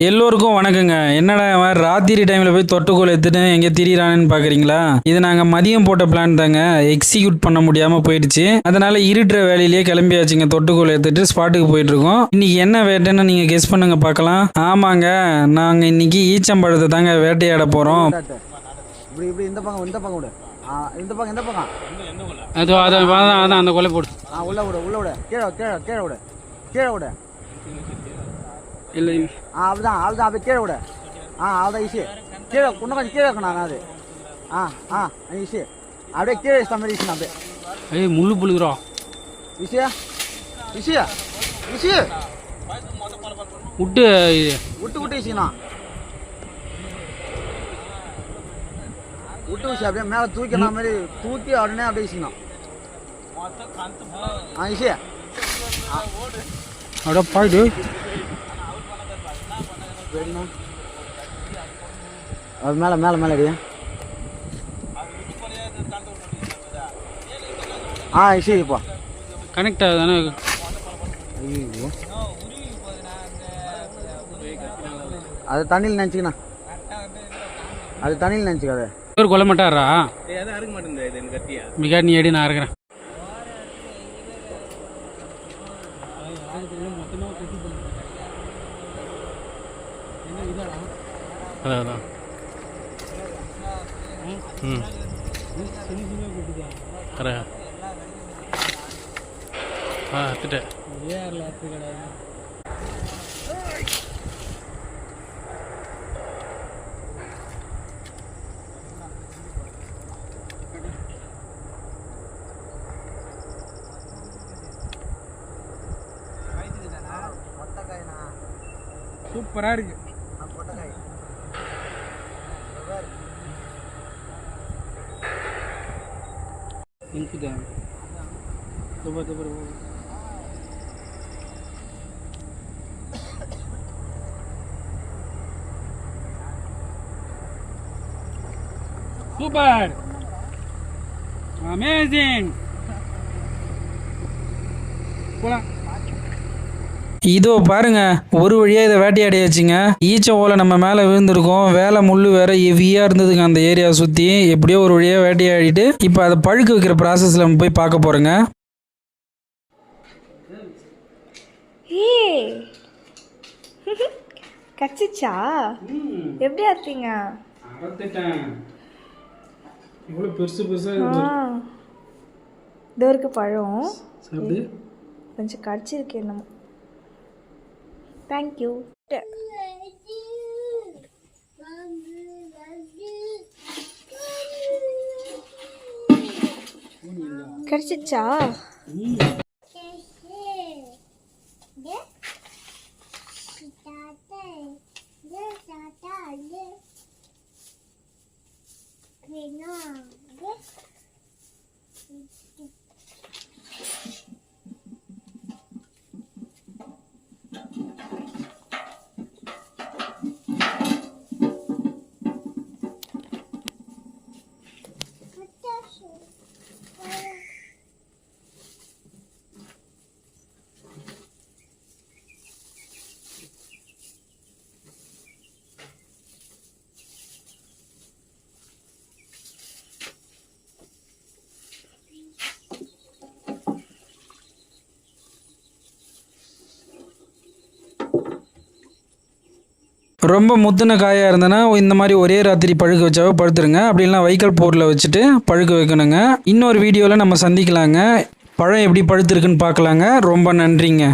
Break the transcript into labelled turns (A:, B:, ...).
A: எல்லோருக்கும் வணக்கங்க. என்னடா இவன் ராத்திரி டைம்ல போய் தொட்டுக்கோல் எடுத்துட்டு எங்க திரியிறான்னு பாக்குறீங்களா? இது நாங்க மதியம் போட்ட பிளான் தாங்க. எக்ஸிக்யூட் பண்ண முடியாம போயிடுச்சு. அதனால இருட்டுற வேலையிலேயே கிளம்பியாச்சுங்க. தொட்டுக்கோல் எடுத்துட்டு ஸ்பாட்டுக்கு போயிட்டு இருக்கோம். இன்னைக்கு என்ன வேட்டைன்னு நீங்க கெஸ் பண்ணுங்க பார்க்கலாம். ஆமாங்க, நாங்க இன்னைக்கு ஈச்சம்பழத்தை தாங்க வேட்டையாட போறோம்.
B: இந்த பக்கம் விடு. இந்த பக்கம்
A: அதான் அந்த கொலை போடு.
B: உள்ள விடு. கீழே விடு.
A: இல்லை
B: அவ்வளோதான் அப்படியே கீழே விட. அவ்வளோதான் ஈஸி. கீழே இன்னும் கொஞ்சம் கீழே இருக்கணும். அது ஈஸி. அப்படியே கீழே இஷ்டம் மாதிரி ஈஸி. அப்படியே
A: முள்ளு புழுகிறோம்.
B: ஈஸியா
A: விட்டு
B: ஈஸிண்ணா. விட்டு ஈஸி. அப்படியே மேலே தூக்கின மாதிரி தூக்கி உடனே அப்படியே ஈஸிண்ணா. ஈஸியா
A: அப்படியே பாய்டு.
B: அது மேலே அடியா. சரி இப்போ
A: கனெக்ட் ஆகுதானே?
B: அது தண்ணியில் நினச்சிக்கண்ணா. அது தண்ணியில் நினச்சிக்காத.
A: ஒரு கொல்ல மாட்டாரா? மிக நீ அடி, நான் இருக்கிறேன். அதான் சூப்பரா இருக்கு. Super, amazing. போலாம். இதோ பாருங்க, ஒரு வழியா இதை வேட்டையாடியாச்சுங்க. ஈச்ச ஓலை நம்ம மேல விழுந்திருக்கோம். வேலை முள்ளு வேற ஹெவியா இருந்ததுங்க அந்த ஏரியா சுத்தி. எப்படியோ ஒரு வழியா வேட்டையாடிட்டு இப்ப அதை பழுக்க வைக்கிற ப்ராசஸ்ல நம்ம போய் பார்க்க போறோங்க.
C: கச்சிச்சா? எப்படி ஆத்தீங்க?
A: இவ்வளவு பெருசு பெருசா
C: இதோ இருக்கு பழம்.
A: சாப்பிடு.
C: கொஞ்சம் கடிச்சிருக்கு என்னமோ. தேங்க்யூ. கடிச்சிச்சா?
A: ரொம்ப முத்தின காயாக இருந்ததுன்னா இந்த மாதிரி ஒரே ராத்திரி பழுக்க வச்சாவே படுத்துருங்க. அப்படின்னா வைக்கல் போரில் வச்சுட்டு பழுக்க வைக்கணுங்க. இன்னொரு வீடியோவில் நம்ம சந்திக்கலாங்க. பழம் எப்படி பழுத்திருக்குன்னு பார்க்கலாங்க. ரொம்ப நன்றிங்க.